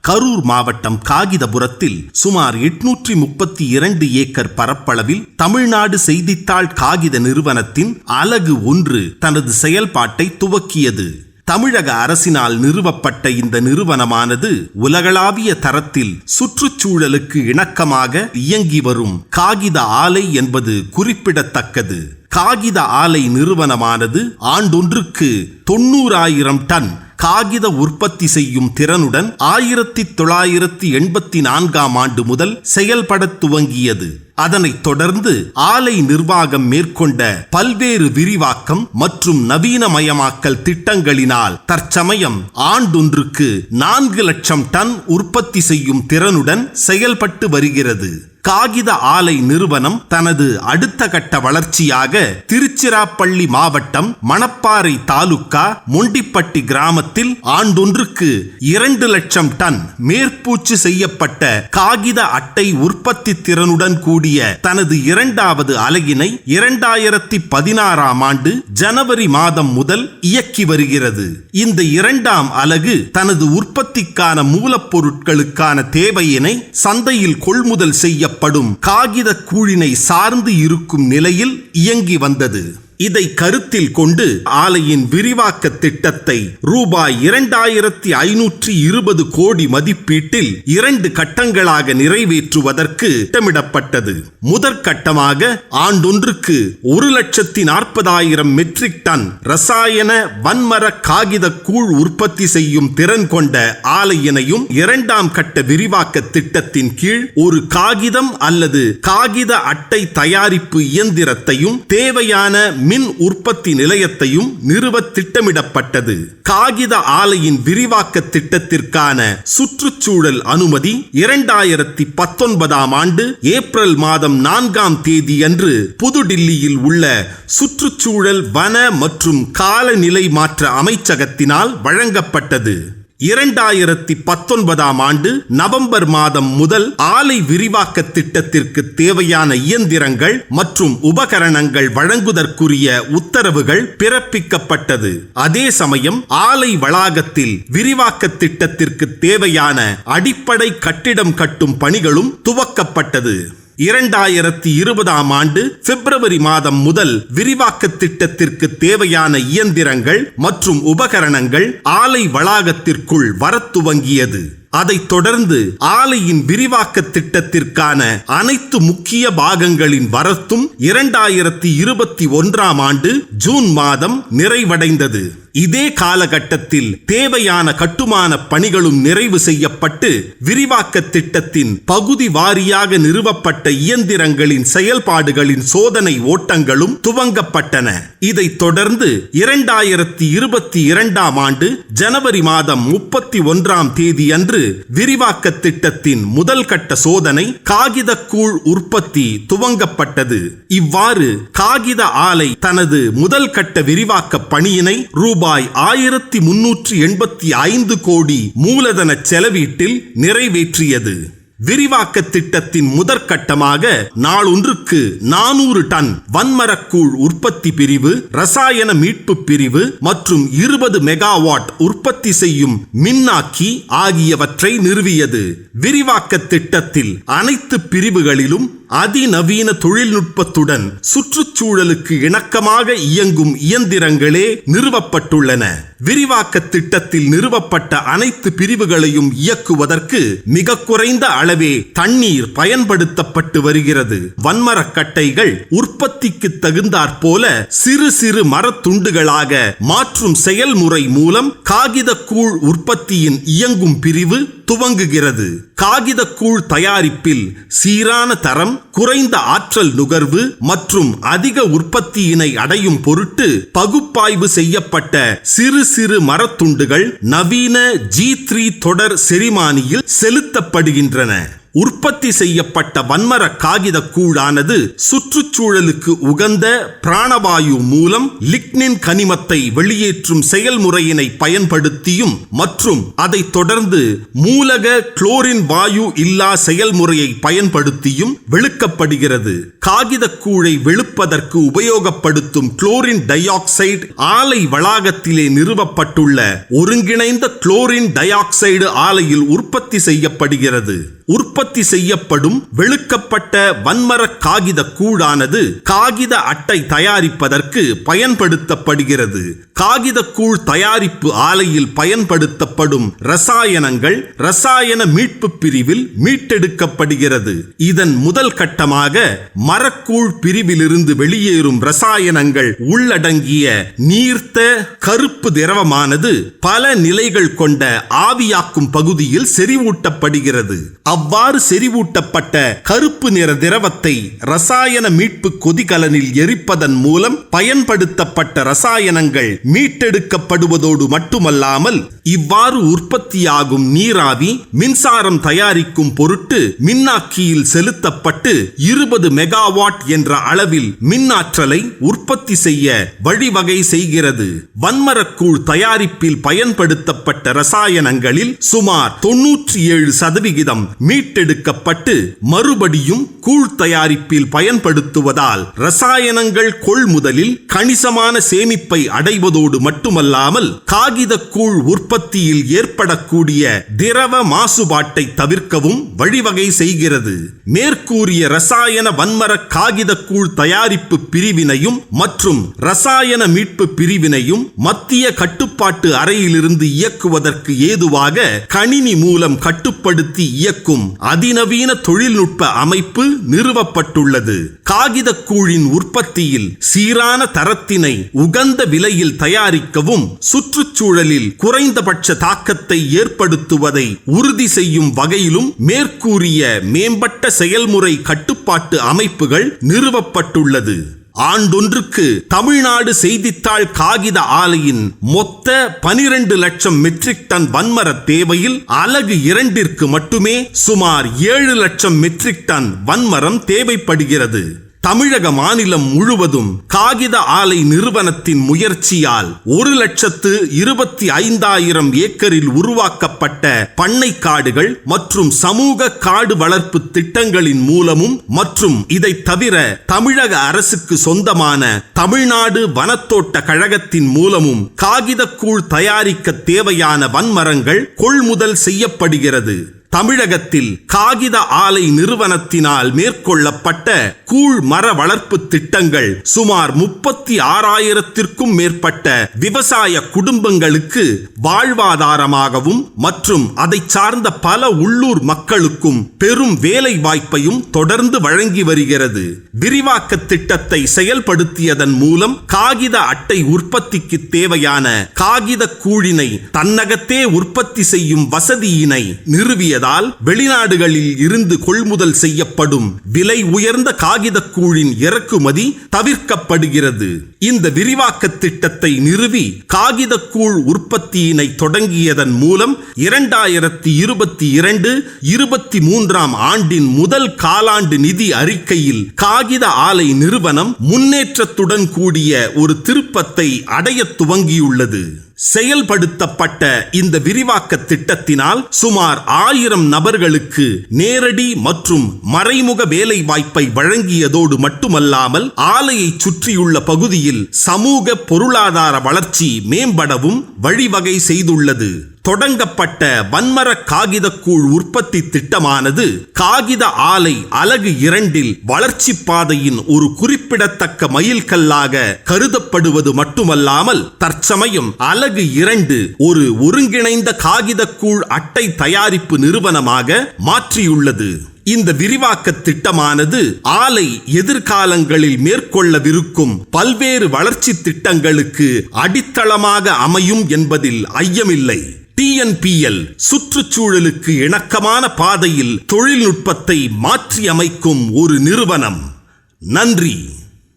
கரூர் மாவட்டம் காகிதபுரத்தில் சுமார் 832 ஏக்கர் பரப்பளவில் தமிழ்நாடு செய்தித்தாள் காகித நிறுவனத்தின் அலகு 1 தனது செயல்பாட்டை துவக்கியது. தமிழக அரசினால் நிறுவப்பட்ட இந்த நிறுவனமானது உலகளாவிய தரத்தில் சுற்றுச்சூழலுக்கு இணக்கமாக இயங்கி வரும் காகித ஆலை என்பது குறிப்பிடத்தக்கது. காகித ஆலை நிறுவனமானது ஆண்டொன்றுக்கு 90,000 டன் காகித உற்பத்தி செய்யும் திறனுடன் 1984ஆம் ஆண்டு முதல் செயல்பட துவங்கியது. அதனைத் தொடர்ந்து ஆலை நிர்வாகம் மேற்கொண்ட பல்வேறு விரிவாக்கம் மற்றும் நவீனமயமாக்கல் திட்டங்களினால் தற்சமயம் ஆண்டொன்றுக்கு 4 லட்சம் டன் உற்பத்தி செய்யும் திறனுடன் செயல்பட்டு வருகிறது. காகித ஆலை நிறுவனம் தனது அடுத்த கட்ட வளர்ச்சியாக திருச்சிராப்பள்ளி மாவட்டம் மணப்பாறை தாலுகா மொண்டிப்பட்டி கிராமத்தில் ஆண்டொன்றுக்கு 2 லட்சம் டன் மேற்பூச்சு செய்யப்பட்ட காகித அட்டை உற்பத்தி திறனுடன் கூடிய தனது 2வது அலகினை 2016ஆம் ஆண்டு ஜனவரி மாதம் முதல் இயக்கி வருகிறது. இந்த 2ஆம் அலகு தனது உற்பத்திக்கான மூலப்பொருட்களுக்கான தேவையினை சந்தையில் கொள்முதல் செய்ய காகித கூழினை சார்ந்து இருக்கும் நிலையில் இயங்கி வந்தது. இதை கருத்தில் கொண்டு ஆலையின் விரிவாக்க திட்டத்தை ரூபாய் 2520 கோடி மதிப்பீட்டில் 2 கட்டங்களாக நிறைவேற்றுவதற்கு திட்டமிடப்பட்டது. முதற்கட்டமாக ஆண்டொன்றுக்கு 1,40,000 மெட்ரிக் டன் ரசாயன வன்மர காகித கூழ் உற்பத்தி செய்யும் திறன் கொண்ட ஆலையினையும் 2ஆம் கட்ட விரிவாக்க திட்டத்தின் கீழ் ஒரு காகிதம் அல்லது காகித அட்டை தயாரிப்பு இயந்திரத்தையும் தேவையான மின் உற்பத்தி நிலையத்தையும் நிறுவ திட்டமிடப்பட்டது. காகித ஆலையின் விரிவாக்க திட்டத்திற்கான சுற்றுச்சூழல் அனுமதி 2019ஆம் ஆண்டு ஏப்ரல் மாதம் 4ஆம் தேதியன்று புதுடில்லியில் உள்ள சுற்றுச்சூழல் வன மற்றும் காலநிலை மாற்ற அமைச்சகத்தினால் வழங்கப்பட்டது. 2019ஆம் ஆண்டு நவம்பர் மாதம் முதல் ஆலை விரிவாக்க திட்டத்திற்கு தேவையான இயந்திரங்கள் மற்றும் உபகரணங்கள் வழங்குவதற்குரிய உத்தரவுகள் பிறப்பிக்கப்பட்டது. அதே சமயம் ஆலை வளாகத்தில் விரிவாக்க திட்டத்திற்கு தேவையான அடிப்படை கட்டிடம் கட்டும் பணிகளும் துவக்கப்பட்டது. 2020ஆம் ஆண்டு பிப்ரவரி மாதம் முதல் விரிவாக்க திட்டத்திற்கு தேவையான இயந்திரங்கள் மற்றும் உபகரணங்கள் ஆலை வளாகத்திற்குள் வரத் துவங்கியது. அதைத் தொடர்ந்து ஆலையின் விரிவாக்க திட்டத்திற்கான அனைத்து முக்கிய பாகங்களின் வரத்தும் 2021ஆம் ஆண்டு ஜூன் மாதம் நிறைவடைந்தது. இதே காலகட்டத்தில் தேவையான கட்டுமான பணிகளும் நிறைவு செய்யப்பட்டு விரிவாக்க திட்டத்தின் பகுதி வாரியாக நிறுவப்பட்ட இயந்திரங்களின் செயல்பாடுகளின் சோதனை ஓட்டங்களும் துவங்கப்பட்டன. இதைத் தொடர்ந்து 2022ஆம் ஆண்டு ஜனவரி மாதம் 31ஆம் தேதி அன்று விரிவாக்க திட்டத்தின் முதல் கட்ட சோதனை காகித கூழ் உற்பத்தி துவங்கப்பட்டது. இவ்வாறு காகித ஆலை தனது முதல் கட்ட விரிவாக்க பணியினை ரூபாய் 1385 கோடி மூலதன செலவீட்டில் நிறைவேற்றியது. விரிவாக்க திட்டத்தின் முதற்கட்டமாக நாளொன்றுக்கு 400 டன் வன்மரக்கூழ் உற்பத்தி பிரிவு, ரசாயன மீட்பு பிரிவு மற்றும் 20 மெகாவாட் உற்பத்தி செய்யும் மின்னாக்கி ஆகியவற்றை நிறுவியது. விரிவாக்க திட்டத்தில் அனைத்து பிரிவுகளிலும் அதிநவீன தொழில்நுட்பத்துடன் சுற்றுச்சூழலுக்கு இணக்கமாக இயங்கும் இயந்திரங்களே நிறுவப்பட்டுள்ளன. விரிவாக்க திட்டத்தில் நிறுவப்பட்ட அனைத்து பிரிவுகளையும் இயக்குவதற்கு மிக குறைந்த அளவே தண்ணீர் பயன்படுத்தப்பட்டு வருகிறது. வன்மரக்கட்டைகள் உற்பத்திக்கு தகுந்தாற்போல சிறு சிறு மரத்துண்டுகளாக மாற்றும் செயல்முறை மூலம் காகித கூழ் உற்பத்தியின் இயங்கும் பிரிவு துவங்குகிறது. காகித கூழ் தயாரிப்பில் சீரான தரம், குறைந்த ஆற்றல் நுகர்வு மற்றும் அதிக உற்பத்தியினை அடையும் பொருட்டு பகுப்பாய்வு செய்யப்பட்ட சிறு சிறு மரத்துண்டுகள் நவீன G3 தொடர் செரிமானியில் செலுத்தப்படுகின்றன. உற்பத்தி செய்யப்பட்ட வன்மர காகித கூழானது சுற்றுச்சூழலுக்கு உகந்த பிராணவாயு மூலம் லிக்னின் கனிமத்தை வெளியேற்றும் செயல்முறையினை பயன்படுத்தியும் மற்றும் அதை தொடர்ந்து மூலக குளோரின் வாயு இல்லா செயல்முறையை பயன்படுத்தியும் வெளுக்கப்படுகிறது. காகித கூழை வெளுப்பதற்கு உபயோகப்படுத்தும் குளோரின் டை ஆக்சைடு ஆலை வளாகத்திலே நிறுவப்பட்டுள்ள ஒருங்கிணைந்த குளோரின் டை ஆக்சைடு ஆலையில் உற்பத்தி செய்யப்படுகிறது. உற்பத்தி செய்யப்படும் வெளுக்கப்பட்ட வன்மர காகித கூழானது காகித அட்டை தயாரிப்பதற்கு பயன்படுத்தப்படுகிறது. காகித கூழ் தயாரிப்பு ஆலையில் பயன்படுத்தப்படும் ரசாயனங்கள் ரசாயன மீட்பு பிரிவில் மீட்டெடுக்கப்படுகிறது. இதன் முதல் கட்டமாக மரக்கூழ் பிரிவிலிருந்து வெளியேறும் ரசாயனங்கள் உள்ளடங்கிய நீர்த்த கருப்பு திரவமானது பல நிலைகள் கொண்ட ஆவியாக்கும் பகுதியில் செறிவூட்டப்படுகிறது. அவ்வாறு செறிவூட்டப்பட்ட கருப்பு நிற திரவத்தை ரசாயன மீட்பு கொதிகலனில் எரிப்பதன் மூலம் பயன்படுத்தப்பட்ட ரசாயனங்கள் மீட்டெடுக்கப்படுவதோடு மட்டுமல்லாமல் இவ்வாறு உற்பத்தியாகும் நீராவி மின்சாரம் தயாரிக்கும் பொருட்டு மின்னாக்கியில் செலுத்தப்பட்டு 20 மெகாவாட் என்ற அளவில் மின்னாற்றலை உற்பத்தி செய்ய வழிவகை செய்கிறது. வன்மரக்கூழ் தயாரிப்பில் பயன்படுத்தப்பட்ட ரசாயனங்களில் சுமார் 97% மீட்டெடுக்கப்பட்டு மறுபடியும் கூழ் தயாரிப்பில் பயன்படுத்துவதால் ரசாயனங்கள் கொள்முதலில் கணிசமான சேமிப்பை அடைவதோடு மட்டுமல்லாமல் காகித கூழ் உற்பத்தியில் ஏற்படக்கூடிய திரவ மாசுபாட்டை தவிர்க்கவும் வழிவகை செய்கிறது. மேற்கூறிய ரசாயன வன்மர காகித கூழ் தயாரிப்பு பிரிவினையும் மற்றும் ரசாயன மீட்பு பிரிவினையும் மத்திய கட்டுப்பாட்டு அறையிலிருந்து இயக்குவதற்கு ஏதுவாக கணினி மூலம் கட்டுப்படுத்தி இயக்கும் அதிநவீன தொழில்நுட்ப அமைப்பு நிறுவப்பட்டுள்ளது. காகித கூழின் உற்பத்தியில் சீரான தரத்தினை உகந்த விலையில் தயாரிக்கவும் சுற்றுச்சூழலில் குறைந்தபட்ச தாக்கத்தை ஏற்படுத்துவதை உறுதி செய்யும் வகையிலும் மேற்கூறிய மேம்பட்ட செயல்முறை கட்டுப்பாட்டு அமைப்புகள் நிறுவப்பட்டுள்ளது. ஆண்டொன்றுக்கு தமிழ்நாடு செய்தித்தாள் காகித ஆலையின் மொத்த 12 லட்சம் மெட்ரிக் டன் வன்மர தேவையில் அலகு 2ற்கு மட்டுமே சுமார் 7 லட்சம் மெட்ரிக் டன் வன்மரம் தேவைப்படுகிறது. தமிழக மாநிலம் முழுவதும் காகித ஆலை நிறுவனத்தின் முயற்சியால் 1,25,000 ஏக்கரில் உருவாக்கப்பட்ட பண்ணை காடுகள் மற்றும் சமூக காடு வளர்ப்பு திட்டங்களின் மூலமும் மற்றும் இதை தவிர தமிழக அரசுக்கு சொந்தமான தமிழ்நாடு வனத்தோட்ட கழகத்தின் மூலமும் காகித கூழ் தயாரிக்க தேவையான வன்மரங்கள் கொள்முதல் செய்யப்படுகிறது. தமிழகத்தில் காகித ஆலை நிறுவனத்தினால் மேற்கொள்ளப்பட்ட கூழ் மர வளர்ப்பு திட்டங்கள் சுமார் 36,000த்திற்கும் மேற்பட்ட விவசாய குடும்பங்களுக்கு வாழ்வாதாரமாகவும் மற்றும் அதை சார்ந்த பல உள்ளூர் மக்களுக்கும் பெரும் வேலை வாய்ப்பையும் தொடர்ந்து வழங்கி வருகிறது. விரிவாக்க திட்டத்தை செயல்படுத்தியதன் மூலம் காகித அட்டை உற்பத்திக்கு தேவையான காகித கூழினை தன்னகத்தே உற்பத்தி செய்யும் வசதியினை நிறுவியது. வெளிநாடுகளில் இருந்து கொள்முதல் செய்யப்படும் விலை உயர்ந்த காகித கூழின் இறக்குமதி தவிர்க்கப்படுகிறது. இந்த விரிவாக்க திட்டத்தை நிறுவி காகித கூழ் உற்பத்தியினை தொடங்கியதன் மூலம் 2022-23 ஆண்டின் முதல் காலாண்டு நிதி அறிக்கையில் காகித ஆலை நிறுவனம் முன்னேற்றத்துடன் கூடிய ஒரு திருப்பத்தை அடைய துவங்கியுள்ளது. செயல்படுத்தப்பட்ட இந்த விரிவாக்க திட்டத்தினால் சுமார் 1000 நபர்களுக்கு நேரடி மற்றும் மறைமுக வேலை வாய்ப்பை வழங்கியதோடு மட்டுமல்லாமல் ஆலையை சுற்றியுள்ள பகுதியில் சமூக பொருளாதார வளர்ச்சி மேம்படவும் வழிவகை செய்துள்ளது. தொடங்கப்பட்ட வன்மர காகித கூழ் உற்பத்தி திட்டமானது காகித ஆலை அலகு 2 வளர்ச்சி பாதையின் ஒரு குறிப்பிடத்தக்க மைல்கல்லாக கருதப்படுவது மட்டுமல்லாமல் தற்சமயம் அலகு 2 ஒரு ஒருங்கிணைந்த காகித கூழ் அட்டை தயாரிப்பு நிறுவனமாக மாற்றியுள்ளது. இந்த விரிவாக்க திட்டமானது ஆலை எதிர்காலங்களில் மேற்கொள்ளவிருக்கும் பல்வேறு வளர்ச்சி திட்டங்களுக்கு அடித்தளமாக அமையும் என்பதில் ஐயமில்லை. TNPL சுற்றுச்சூழலுக்கு இணக்கமான பாதையில் தொழில்நுட்பத்தை மாற்றி அமைக்கும் ஒரு நிறுவனம். நன்றி.